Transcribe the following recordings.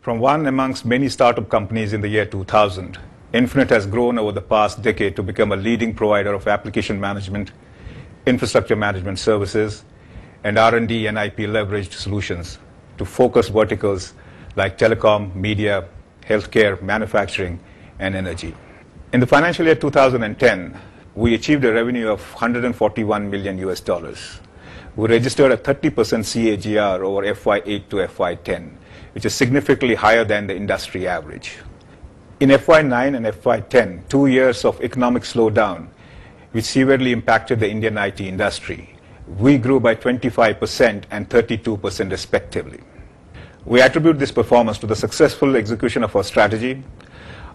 From one amongst many startup companies in the year 2000, Infinite has grown over the past decade to become a leading provider of application management, infrastructure management services, and R&D and IP leveraged solutions to focus verticals like telecom, media, healthcare, manufacturing, and energy. In the financial year 2010, we achieved a revenue of $141 million US. We registered a 30% CAGR over FY8 to FY10, which is significantly higher than the industry average. In FY9 and FY10, 2 years of economic slowdown, which severely impacted the Indian IT industry, we grew by 25% and 32% respectively. We attribute this performance to the successful execution of our strategy,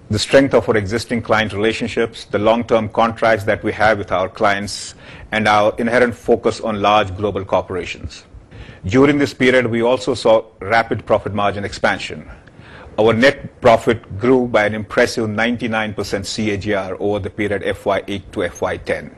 the strength of our existing client relationships, the long-term contracts that we have with our clients, and our inherent focus on large global corporations. During this period, we also saw rapid profit margin expansion. Our net profit grew by an impressive 99% CAGR over the period FY8 to FY10.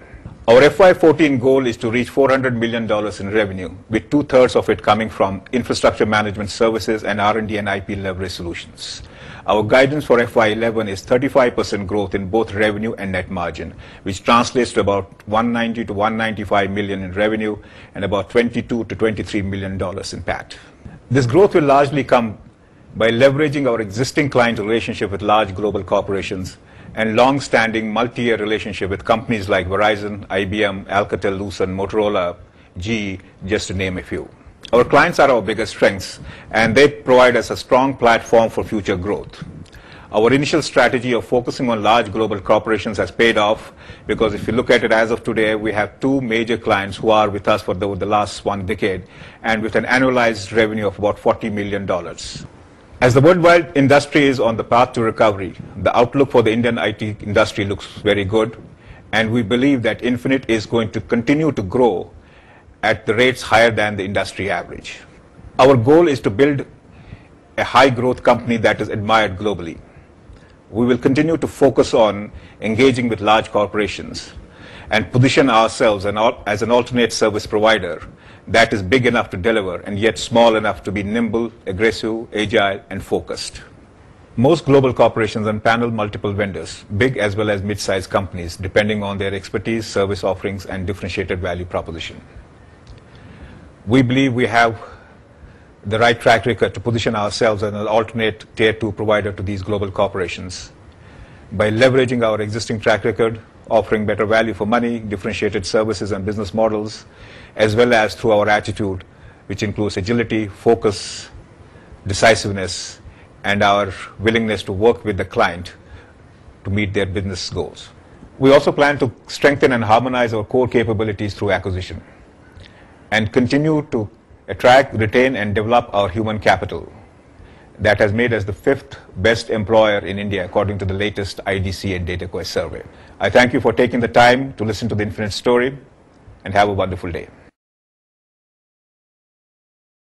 Our FY14 goal is to reach $400 million in revenue, with 2/3 of it coming from infrastructure management services and R&D and IP leverage solutions. Our guidance for FY11 is 35% growth in both revenue and net margin, which translates to about $190 to $195 million in revenue and about $22 to $23 million in PAT. This growth will largely come by leveraging our existing client relationship with large global corporations and long-standing multi-year relationship with companies like Verizon, IBM, Alcatel-Lucent, Motorola, GE, just to name a few. Our clients are our biggest strengths, and they provide us a strong platform for future growth. Our initial strategy of focusing on large global corporations has paid off, because if you look at it as of today, we have 2 major clients who are with us for the last 1 decade, and with an annualized revenue of about $40 million. As the worldwide industry is on the path to recovery, the outlook for the Indian IT industry looks very good, and we believe that Infinite is going to continue to grow at the rates higher than the industry average. Our goal is to build a high-growth company that is admired globally. We will continue to focus on engaging with large corporations and position ourselves as an alternate service provider that is big enough to deliver and yet small enough to be nimble, aggressive, agile, and focused. Most global corporations unpanel multiple vendors, big as well as mid-sized companies, depending on their expertise, service offerings, and differentiated value proposition. We believe we have the right track record to position ourselves as an alternate Tier 2 provider to these global corporations by leveraging our existing track record, offering better value for money, differentiated services and business models, as well as through our attitude, which includes agility, focus, decisiveness, and our willingness to work with the client to meet their business goals. We also plan to strengthen and harmonize our core capabilities through acquisition and continue to attract, retain, and develop our human capital that has made us the 5th best employer in India, according to the latest IDC and DataQuest survey. I thank you for taking the time to listen to the Infinite story, and have a wonderful day.